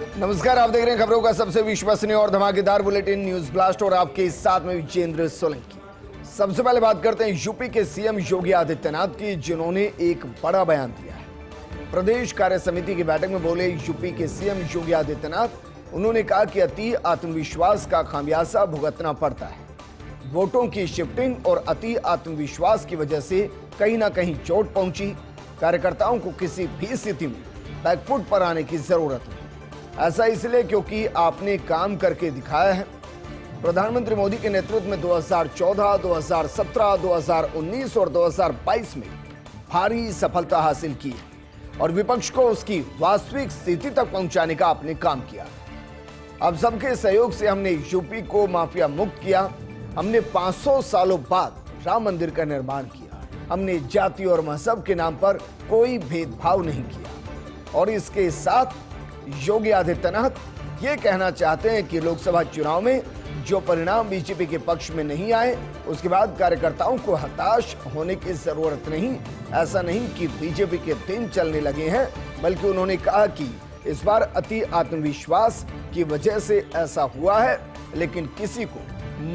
नमस्कार, आप देख रहे हैं खबरों का सबसे विश्वसनीय और धमाकेदार बुलेटिन न्यूज ब्लास्ट और आपके साथ में विजेंद्र सोलंकी। सबसे पहले बात करते हैं यूपी के सीएम योगी आदित्यनाथ की, जिन्होंने एक बड़ा बयान दिया है। प्रदेश कार्य समिति की बैठक में बोले यूपी के सीएम योगी आदित्यनाथ। उन्होंने कहा कि अति आत्मविश्वास का खामियाजा भुगतना पड़ता है। वोटों की शिफ्टिंग और अति आत्मविश्वास की वजह से कहीं ना कहीं चोट पहुंची। कार्यकर्ताओं को किसी भी स्थिति में बैकफुट पर आने की जरूरत नहीं। ऐसा इसलिए क्योंकि आपने काम करके दिखाया है। प्रधानमंत्री मोदी के नेतृत्व में 2014, 2017, 2019 और 2022 में भारी सफलता हासिल की और विपक्ष को उसकी वास्तविक स्थिति तक पहुंचाने का आपने काम किया। अब सबके सहयोग से हमने यूपी को माफिया मुक्त किया। हमने 500 सालों बाद राम मंदिर का निर्माण किया। हमने जाति और मजहब के नाम पर कोई भेदभाव नहीं किया। और इसके साथ योगी आदित्यनाथ ये कहना चाहते हैं कि लोकसभा चुनाव में जो परिणाम बीजेपी के पक्ष में नहीं आए, उसके बाद कार्यकर्ताओं को हताश होने की जरूरत नहीं। ऐसा नहीं कि बीजेपी के दिन चलने लगे हैं, बल्कि उन्होंने कहा कि इस बार अति आत्मविश्वास की वजह से ऐसा हुआ है, लेकिन किसी को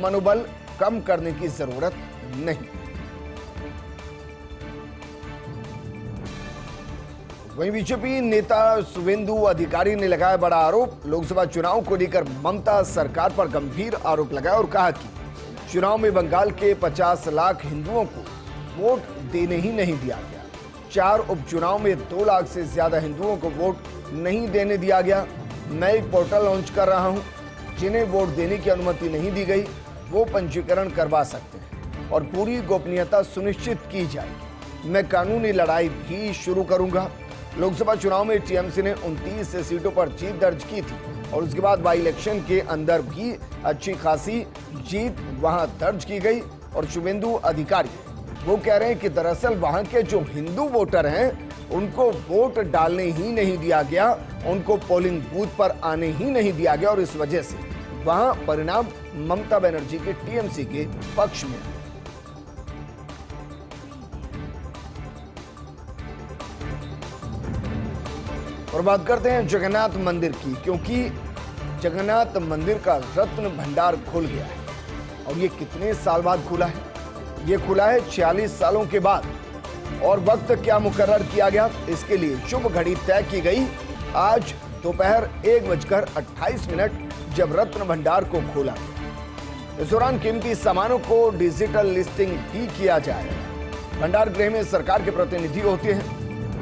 मनोबल कम करने की जरूरत नहीं। वहीं बीजेपी नेता शुवेंदु अधिकारी ने लगाया बड़ा आरोप। लोकसभा चुनाव को लेकर ममता सरकार पर गंभीर आरोप लगाया और कहा कि चुनाव में बंगाल के 50 लाख हिंदुओं को वोट देने ही नहीं दिया गया। 4 उपचुनाव में 2 लाख से ज्यादा हिंदुओं को वोट नहीं देने दिया गया। मैं एक पोर्टल लॉन्च कर रहा हूं, जिन्हें वोट देने की अनुमति नहीं दी गई वो पंजीकरण करवा सकते हैं और पूरी गोपनीयता सुनिश्चित की जाएगी। मैं कानूनी लड़ाई भी शुरू करूंगा। लोकसभा चुनाव में टीएमसी ने 29 सीटों पर जीत दर्ज की थी और उसके बाद बाई इलेक्शन के अंदर भी अच्छी खासी जीत वहां दर्ज की गई। और शुवेंदु अधिकारी वो कह रहे हैं कि दरअसल वहां के जो हिंदू वोटर हैं उनको वोट डालने ही नहीं दिया गया, उनको पोलिंग बूथ पर आने ही नहीं दिया गया और इस वजह से वहां परिणाम ममता बनर्जी के टीएमसी के पक्ष में। और बात करते हैं जगन्नाथ मंदिर की, क्योंकि जगन्नाथ मंदिर का रत्न भंडार खुल गया है। और ये कितने साल बाद खुला है? ये खुला है 46 सालों के बाद। और वक्त क्या मुकर्रर किया गया, इसके लिए शुभ घड़ी तय की गई आज दोपहर 1:28 जब रत्न भंडार को खोला गया। इस दौरान कीमती सामानों को डिजिटल लिस्टिंग भी किया जाएगा। भंडार गृह में सरकार के प्रतिनिधि होते हैं,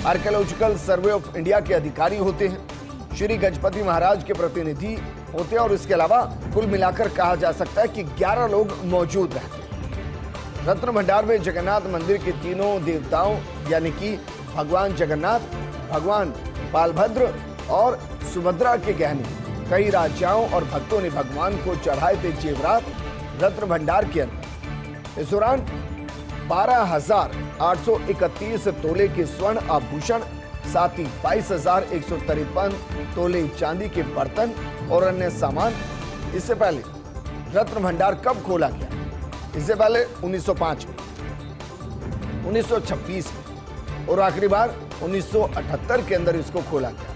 आर्कियोलॉजिकल सर्वे ऑफ इंडिया के अधिकारी होते हैं, श्री गजपति महाराज के प्रतिनिधि होते हैं और इसके अलावा कुल मिलाकर कहा जा सकता है कि 11 लोग मौजूद रहते हैं। रत्न भंडार में जगन्नाथ मंदिर के तीनों देवताओं यानी कि भगवान जगन्नाथ, भगवान बालभद्र और सुभद्रा के गहने, कई राजाओं और भक्तों ने भगवान को चढ़ाए थे जेवरात रत्न भंडार के अंदर। इस दौरान 12,831 तोले के स्वर्ण आभूषण, साथ ही 22,153 तोले चांदी के बर्तन और अन्य सामान। इससे पहले रत्न भंडार कब खोला गया? इससे पहले 1905 में, 1926 में और आखिरी बार 1978 के अंदर इसको खोला गया।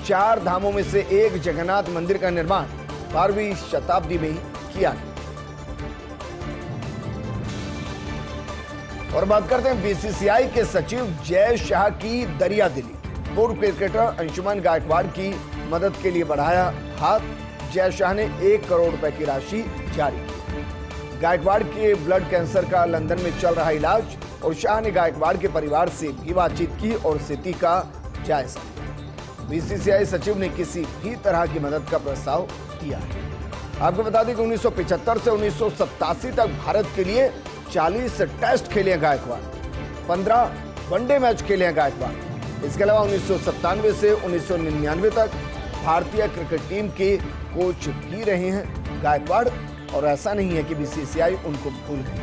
4 धामों में से एक जगन्नाथ मंदिर का निर्माण 12वीं शताब्दी में ही किया गया। और बात करते हैं बीसीसीआई के सचिव जय शाह की दरियादिली। पूर्व क्रिकेटर अंशुमन गायकवाड़ की मदद के लिए बढ़ाया हाथ। जय शाह ने 1 करोड़ रुपए की राशि जारी की। गायकवाड़ के ब्लड कैंसर का लंदन में चल रहा इलाज और शाह ने गायकवाड़ के परिवार से भी बातचीत की और स्थिति का जायजा लिया। बीसीसीआई सचिव ने किसी भी तरह की मदद का प्रस्ताव दिया है। आपको बता दें कि 1975 से 1987 तक भारत के लिए 40 टेस्ट खेले हैं गायकवाड़, 15 वनडे मैच खेले हैं गायकवाड़। इसके अलावा 1997 से 1999 तक भारतीय क्रिकेट टीम के कोच भी रहे हैं गायकवाड़। और ऐसा नहीं है कि बीसीसीआई उनको भूल गई।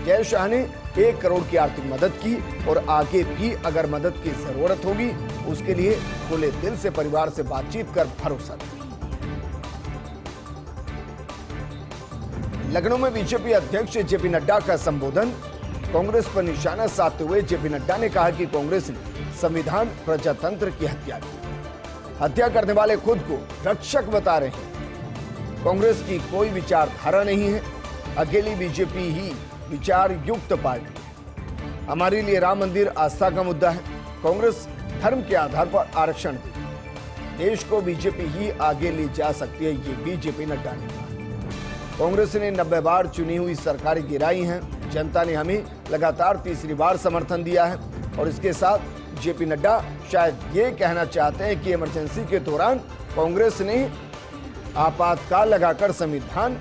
जय शाह ने 1 करोड़ की आर्थिक मदद की और आगे भी अगर मदद की जरूरत होगी उसके लिए खुले दिल से परिवार से बातचीत कर भरोसा दें। लखनऊ में बीजेपी अध्यक्ष जेपी नड्डा का संबोधन। कांग्रेस पर निशाना साधते हुए जेपी नड्डा ने कहा कि कांग्रेस ने संविधान प्रजातंत्र की हत्या की। हत्या करने वाले खुद को रक्षक बता रहे हैं। कांग्रेस की कोई विचारधारा नहीं है, अकेली बीजेपी ही विचार युक्त पार्टी है। हमारे लिए राम मंदिर आस्था का मुद्दा है। कांग्रेस धर्म के आधार पर आरक्षण देती है। देश को बीजेपी ही आगे ले जा सकती है, ये बीजेपी नड्डा ने कहा। कांग्रेस ने 90 बार चुनी हुई सरकारें गिराई हैं। जनता ने हमें लगातार तीसरी बार समर्थन दिया है और इसके साथ जेपी नड्डा शायद ये कहना चाहते हैं कि इमरजेंसी के दौरान कांग्रेस ने आपातकाल लगाकर संविधान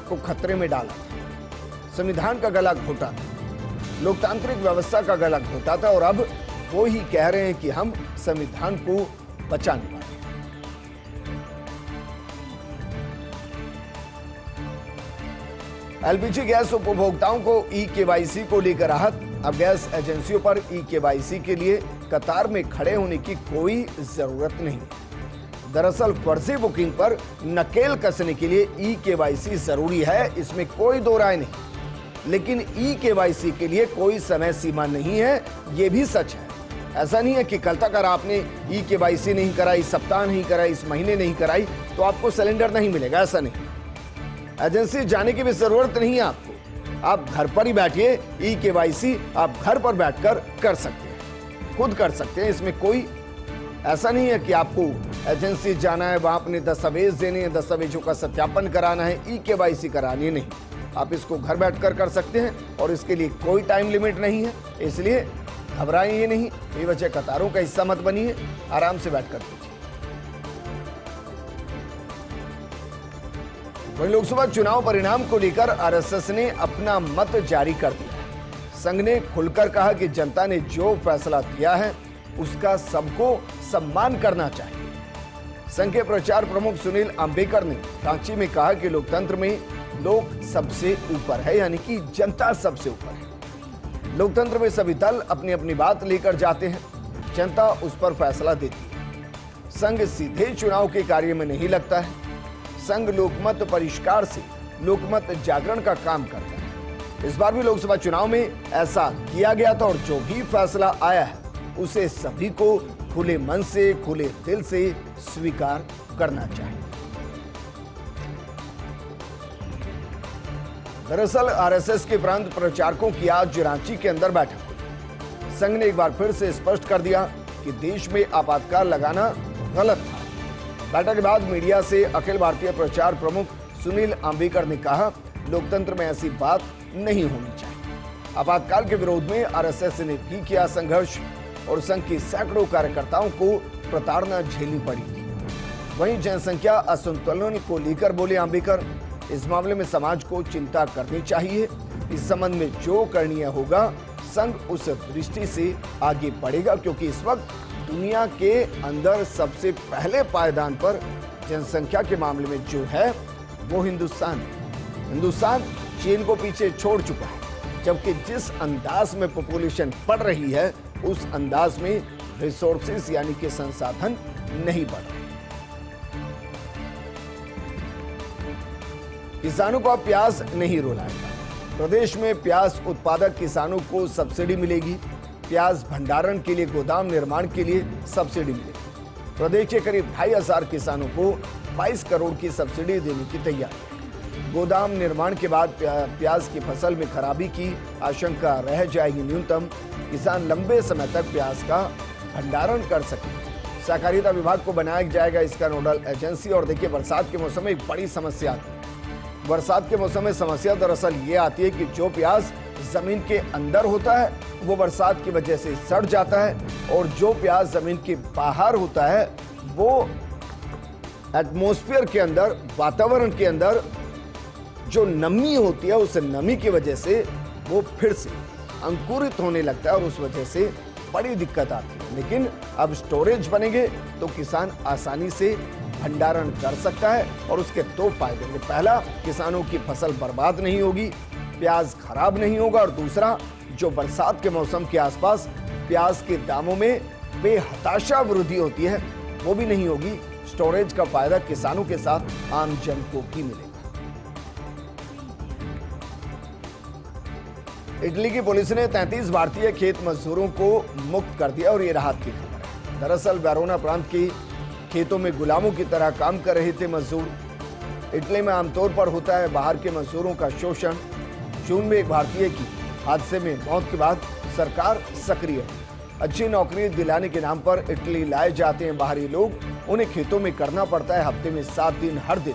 को खतरे में डाला था, संविधान का गला घोटा था, लोकतांत्रिक व्यवस्था का गला घोटा था और अब वो ही कह रहे हैं कि हम संविधान को बचाने वाले। एलपीजी गैस उपभोक्ताओं को ई-केवाईसी को लेकर राहत। अब गैस एजेंसियों पर ई-केवाईसी के लिए कतार में खड़े होने की कोई जरूरत नहीं। दरअसल फर्जी बुकिंग पर नकेल कसने के लिए ई-केवाईसी जरूरी है, इसमें कोई दो राय नहीं। लेकिन ई-केवाईसी के लिए कोई समय सीमा नहीं है, यह भी सच है। ऐसा नहीं है कि कल तक अगर आपने ई-केवाईसी नहीं कराई, सप्ताह नहीं कराई, इस महीने नहीं कराई तो आपको सिलेंडर नहीं मिलेगा, ऐसा नहीं। एजेंसी जाने की भी जरूरत नहीं है आपको, आप घर पर ही बैठिए। ई-केवाईसी आप घर पर बैठकर कर सकते हैं, खुद कर सकते हैं। इसमें कोई ऐसा नहीं है कि आपको एजेंसी जाना है, वहां अपने दस्तावेज देने हैं, दस्तावेजों का सत्यापन कराना है, ई-केवाईसी करानी नहीं। आप इसको घर बैठकर कर सकते हैं और इसके लिए कोई टाइम लिमिट नहीं है, इसलिए घबराइए नहीं, बेवजह कतारों का हिस्सा मत बनिए, आराम से बैठकर कीजिए। वहीं लोकसभा चुनाव परिणाम को लेकर आरएसएस ने अपना मत जारी कर दिया। संघ ने खुलकर कहा कि जनता ने जो फैसला किया है उसका सबको सम्मान करना चाहिए। संघ के प्रचार प्रमुख सुनील अंबेकर ने रांची में कहा कि लोकतंत्र में लोग सबसे ऊपर है, यानी कि जनता सबसे ऊपर है। लोकतंत्र में सभी दल अपनी अपनी बात लेकर जाते हैं, जनता उस पर फैसला देती है। संघ सीधे चुनाव के कार्य में नहीं लगता है। संघ लोकमत परिष्कार से लोकमत जागरण का काम करता है। इस बार भी लोकसभा चुनाव में ऐसा किया गया था और जो भी फैसला आया है उसे सभी को खुले मन से, खुले दिल से स्वीकार करना चाहिए। दरअसल आरएसएस के प्रांत प्रचारकों की आज रांची के अंदर बैठक हुई। संघ ने एक बार फिर से स्पष्ट कर दिया कि देश में आपातकाल लगाना गलत था। बैठक के बाद मीडिया से अखिल भारतीय प्रचार प्रमुख सुनील अंबेकर ने कहा, लोकतंत्र में ऐसी बात नहीं होनी चाहिए। आपातकाल के विरोध में आरएसएस ने भी किया संघर्ष और संघ के सैकड़ों कार्यकर्ताओं को प्रताड़ना झेलनी पड़ी थी। वहीं जनसंख्या असंतुलन को लेकर बोले अंबेकर, इस मामले में समाज को चिंता करनी चाहिए। इस संबंध में जो करणीय होगा संघ उस दृष्टि से आगे बढ़ेगा, क्योंकि इस वक्त दुनिया के अंदर सबसे पहले पायदान पर जनसंख्या के मामले में जो है वो हिंदुस्तान है। हिंदुस्तान चीन को पीछे छोड़ चुका है, जबकि जिस अंदाज में पॉपुलेशन बढ़ रही है उस अंदाज में रिसोर्सेज यानी कि संसाधन नहीं बढ़ रहे। किसानों को अब प्याज नहीं रुलाएगा। प्रदेश में प्याज उत्पादक किसानों को सब्सिडी मिलेगी। प्याज भंडारण के लिए, गोदाम निर्माण के लिए सब्सिडी मिलेगी। प्रदेश के करीब 2500 किसानों को 22 करोड़ की सब्सिडी देने की तैयारी। गोदाम निर्माण के बाद प्याज की फसल में खराबी की आशंका रह जाएगी न्यूनतम। किसान लंबे समय तक प्याज का भंडारण कर सकेंगे। सहकारिता विभाग को बनाया जाएगा इसका नोडल एजेंसी। और देखिए, बरसात के मौसम में एक बड़ी समस्या आती है। बरसात के मौसम में समस्या दरअसल ये आती है कि जो प्याज जमीन के अंदर होता है वो बरसात की वजह से सड़ जाता है, और जो प्याज जमीन के बाहर होता है वो एटमॉस्फेयर के अंदर, वातावरण के अंदर जो नमी होती है उस नमी की वजह से वो फिर से अंकुरित होने लगता है और उस वजह से बड़ी दिक्कत आती है। लेकिन अब स्टोरेज बनेंगे तो किसान आसानी से भंडारण कर सकता है और उसके दो फायदे हैं। पहला, किसानों की फसल बर्बाद नहीं होगी, प्याज खराब नहीं होगा, और दूसरा, जो बरसात के मौसम के आसपास प्याज के दामों में बेहताशा वृद्धि होती है वो भी नहीं होगी। स्टोरेज का फायदा किसानों के साथ आम जन को भी मिलेगा। इटली की पुलिस ने 33 भारतीय खेत मजदूरों को मुक्त कर दिया और ये राहत की खबर है। दरअसल वैरोना प्रांत के खेतों में गुलामों की तरह काम कर रहे थे मजदूर। इटली में आमतौर पर होता है बाहर के मजदूरों का शोषण। जून में एक भारतीय की हादसे में मौत के बाद सरकार सक्रिय है। अच्छी नौकरी दिलाने के नाम पर इटली लाए जाते हैं बाहरी लोग। उन्हें खेतों में करना पड़ता है हफ्ते में 7 दिन, हर दिन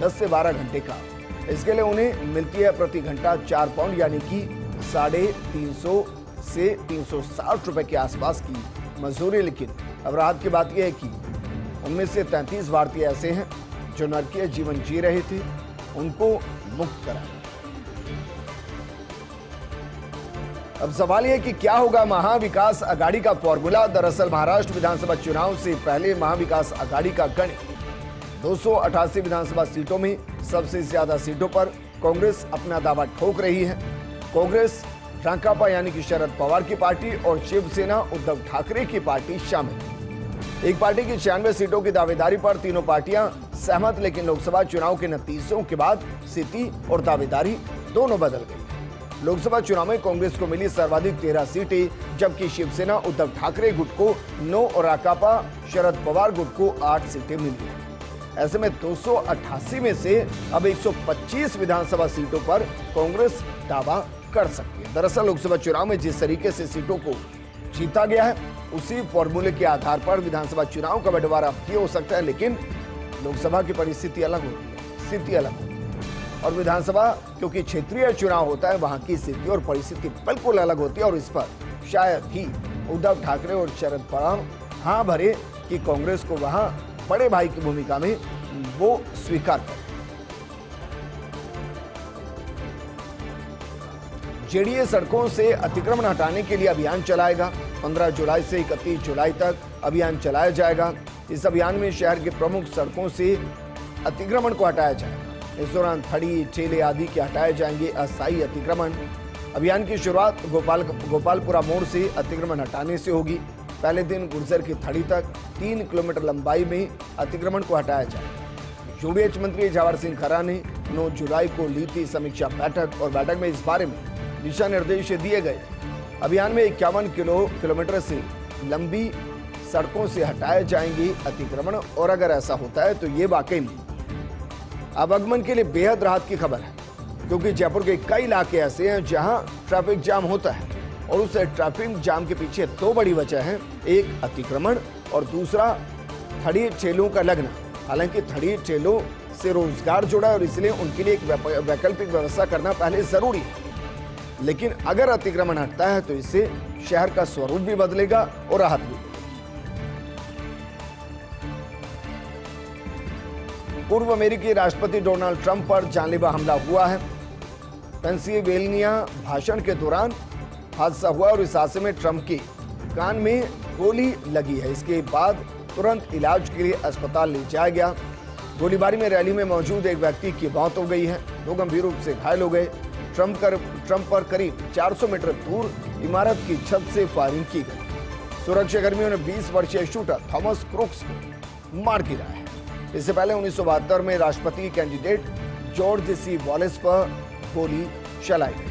10 से 12 घंटे का। इसके लिए उन्हें मिलती है प्रति घंटा 4 पाउंड यानी कि 350 से 360 रुपए के आसपास की मजदूरी। लेकिन अब राहत की बात यह है कि उनमें से 33 भारतीय ऐसे हैं जो नरकीय जीवन जी रहे थे, उनको मुक्त कराया। अब सवाल यह कि क्या होगा महाविकास आघाड़ी का फॉर्मूला। दरअसल महाराष्ट्र विधानसभा चुनाव से पहले महाविकास आघाड़ी का गणित 288 विधानसभा सीटों में सबसे ज्यादा सीटों पर कांग्रेस अपना दावा ठोक रही है। कांग्रेस, राकांपा यानी कि शरद पवार की पार्टी और शिवसेना उद्धव ठाकरे की पार्टी शामिल। एक पार्टी की 96 सीटों की दावेदारी पर तीनों पार्टियां सहमत, लेकिन लोकसभा चुनाव के नतीजों के बाद स्थिति और दावेदारी दोनों बदल गई। लोकसभा चुनाव में कांग्रेस को मिली सर्वाधिक 13 सीटें, जबकि शिवसेना उद्धव ठाकरे गुट को 9 और राकांपा शरद पवार गुट को 8 सीटें मिली हैं। ऐसे में 288 में से अब 125 विधानसभा सीटों पर कांग्रेस दावा कर सकती है। दरअसल लोकसभा चुनाव में जिस तरीके से सीटों को जीता गया है, उसी फॉर्मूले के आधार पर विधानसभा चुनाव का बंटवारा भी हो सकता है। लेकिन लोकसभा की परिस्थिति अलग होती है, स्थिति अलग होती है, और विधानसभा क्योंकि क्षेत्रीय चुनाव होता है, वहां की स्थिति और परिस्थिति बिल्कुल अलग होती है। और इस पर शायद ही उद्धव ठाकरे और शरद पवार हाँ भरे कि कांग्रेस को वहां बड़े भाई की भूमिका में वो स्वीकार करें। जेडीए सड़कों से अतिक्रमण हटाने के लिए अभियान चलाएगा। 15 जुलाई से 31 जुलाई तक अभियान चलाया जाएगा। इस अभियान में शहर के प्रमुख सड़कों से अतिक्रमण को हटाया जाएगा। इस दौरान थड़ी, ठेले आदि के हटाए जाएंगे अस्थायी अतिक्रमण। अभियान की शुरुआत गोपालपुरा मोड़ से अतिक्रमण हटाने से होगी। पहले दिन गुर्जर की थड़ी तक 3 किलोमीटर लंबाई में अतिक्रमण को हटाया जाएगा। यूडीएच मंत्री जवाहर सिंह खरा ने 9 जुलाई को ली थी समीक्षा बैठक, और बैठक में इस बारे में दिशा निर्देश दिए गए। अभियान में 51 किलोमीटर से लंबी सड़कों से हटाए जाएंगे अतिक्रमण, और अगर ऐसा होता है तो ये वाकई में आवागमन के लिए बेहद राहत की खबर है, क्योंकि जयपुर के कई इलाके ऐसे हैं जहां ट्रैफिक जाम होता है, और उस ट्रैफिक जाम के पीछे 2 बड़ी वजह है, एक अतिक्रमण और दूसरा थड़ी ठेलों का लगना। हालांकि थड़ी ठेलों से रोजगार जुड़ा है और इसलिए उनके लिए एक वैकल्पिक व्यवस्था करना पहले जरूरी है। लेकिन अगर अतिक्रमण हटता है तो इससे शहर का स्वरूप भी बदलेगा और राहत भी। पूर्व अमेरिकी राष्ट्रपति डोनाल्ड ट्रंप पर जानलेवा हमला हुआ है। पेंसिल्वेनिया भाषण के दौरान हादसा हुआ और इस हादसे में ट्रंप के कान में गोली लगी है। इसके बाद तुरंत इलाज के लिए अस्पताल ले जाया गया। गोलीबारी में रैली में मौजूद एक व्यक्ति की मौत हो गई है, 2 गंभीर रूप से घायल हो गए। ट्रंप पर करीब 400 मीटर दूर इमारत की छत से फायरिंग की गई। सुरक्षाकर्मियों ने 20 वर्षीय शूटर थॉमस क्रूक्स को मार गिराया है। इससे पहले 1972 में राष्ट्रपति कैंडिडेट जॉर्ज सी वॉलेस पर गोली चलाई गई।